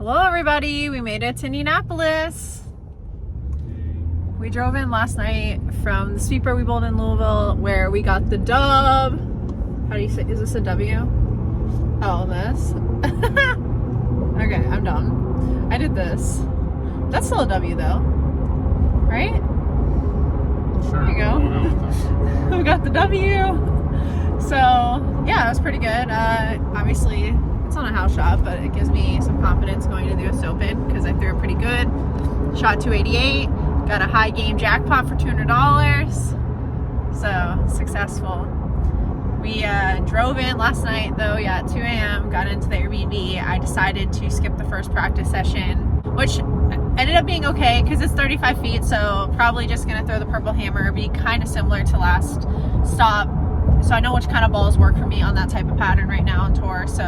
Hello everybody, we made it to Indianapolis. We drove in last night from the Sweeper we bowled in Louisville where we got the dub. How do you say, is this a W? Oh, this? Okay, I'm dumb. I did this. That's still a W though, right? Sure. There you go. We got the W. So yeah, it was pretty good. Obviously it's on a house shot, but it gives me some confidence going to the US Open because I threw it pretty good. Shot 288, got a high game jackpot for $200. So successful. We drove in last night though, at 2 a.m., got into the Airbnb. I decided to skip the first practice session, which ended up being okay because it's 35 feet, so probably just gonna throw the purple hammer, be kind of similar to last stop. So I know which kind of balls work for me on that type of pattern right now on tour, so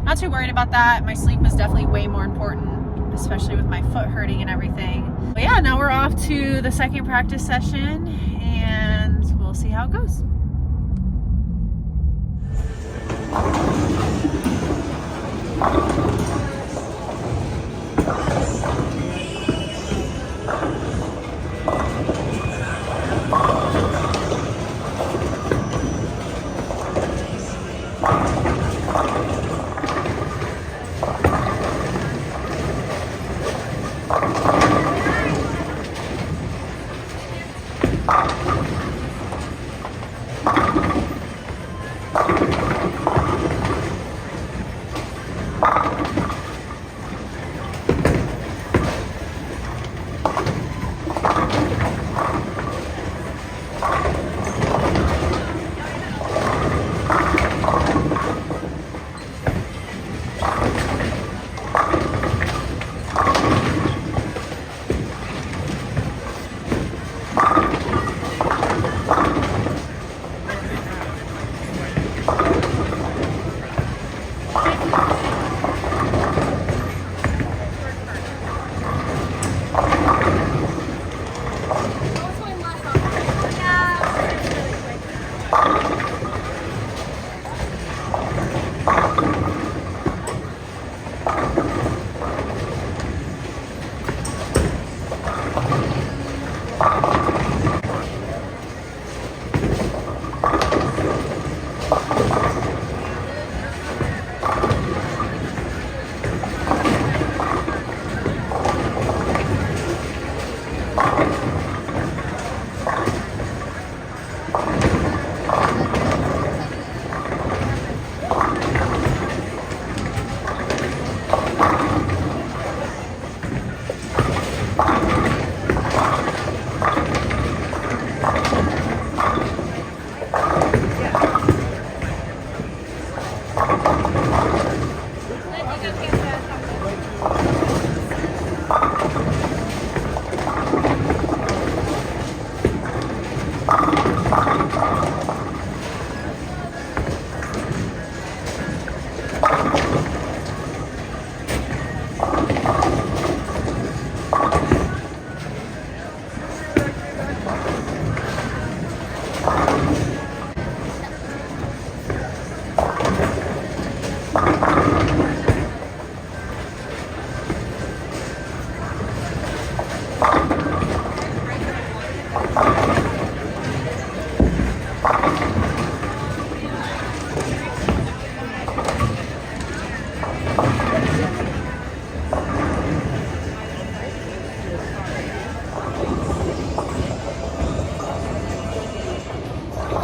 not too worried about that. My sleep is definitely way more important, especially with my foot hurting and everything. But yeah, now we're off to the second practice session and we'll see how it goes.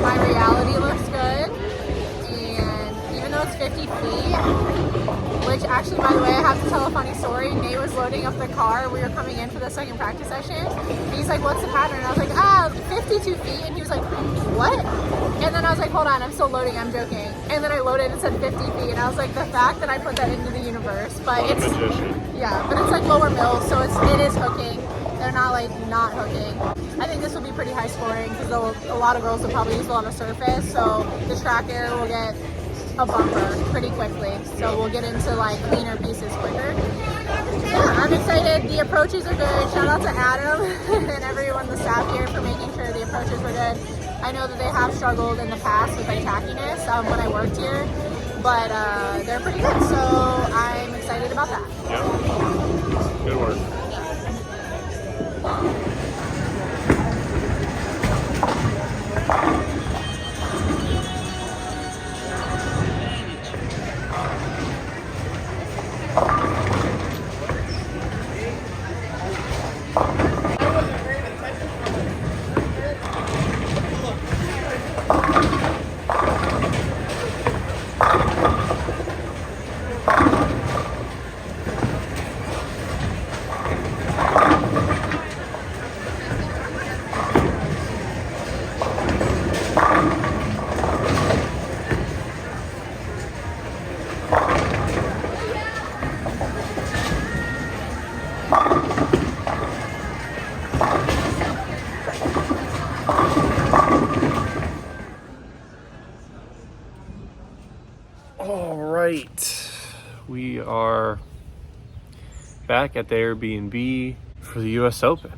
My reality looks good, and even though it's 50 feet, which actually, by the way, I have to tell a funny story. Nate was loading up the car. We were coming in for the second practice session. And he's like, what's the pattern? And I was like, 52 feet. And he was like, what? And then I was like, hold on, I'm still loading, I'm joking. And then I loaded and said 50 feet. And I was like, the fact that I put that into the universe. But it's, yeah, but it's like lower mills, so it is hooking. They're not like not hooking. I think this will be pretty high scoring because a lot of girls will probably use it on the surface. So the track area will get a bumper pretty quickly. So we'll get into like cleaner pieces quicker. Yeah, I'm excited. The approaches are good. Shout out to Adam and everyone, the staff here, for making sure the approaches were good. I know that they have struggled in the past with like tackiness when I worked here, but they're pretty good, so I'm excited about that. Yeah. Good work. All right, we are back at the Airbnb for the US Open.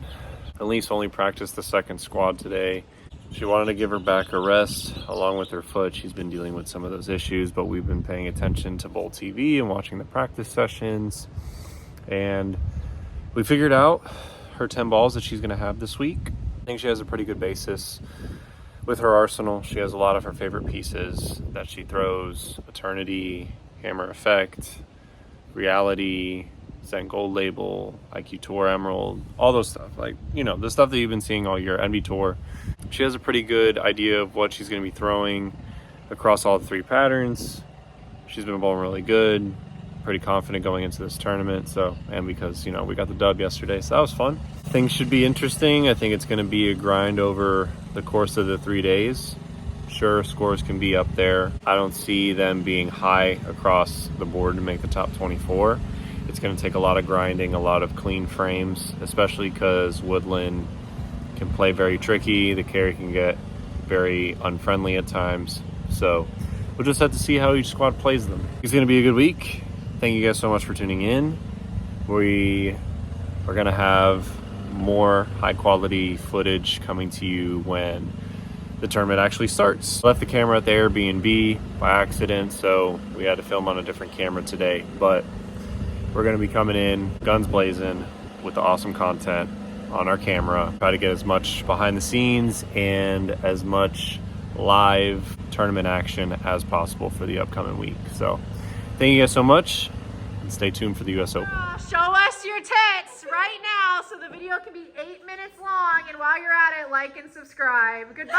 Elise only practiced the second squad today. She wanted to give her back a rest along with her foot. She's been dealing with some of those issues, but we've been paying attention to Bowl TV and watching the practice sessions. And we figured out her 10 balls that she's gonna have this week. I think she has a pretty good basis with her arsenal. She has a lot of her favorite pieces that she throws: Eternity, Hammer Effect, Reality, Zen Gold Label, IQ Tour Emerald, all those stuff. Like, you know, the stuff that you've been seeing all year, Envy Tour. She has a pretty good idea of what she's gonna be throwing across all 3 patterns. She's been bowling really good, pretty confident going into this tournament. So, and because, you know, we got the dub yesterday, so that was fun. Things should be interesting. I think it's gonna be a grind over the course of the 3 days. Sure, scores can be up there. I don't see them being high across the board to make the top 24. It's going to take a lot of grinding, a lot of clean frames, especially because Woodland can play very tricky. The carry can get very unfriendly at times. So we'll just have to see how each squad plays them. It's going to be a good week. Thank you guys so much for tuning in. We are going to have more high quality footage coming to you when the tournament actually starts. Left the camera at the Airbnb by accident, so we had to film on a different camera today, but we're going to be coming in guns blazing with the awesome content on our camera. Try to get as much behind the scenes and as much live tournament action as possible for the upcoming week. So thank you guys so much, and stay tuned for the US Open. Show us your tits right now so the video can be 8 minutes long, and while you're at it, like and subscribe. Goodbye.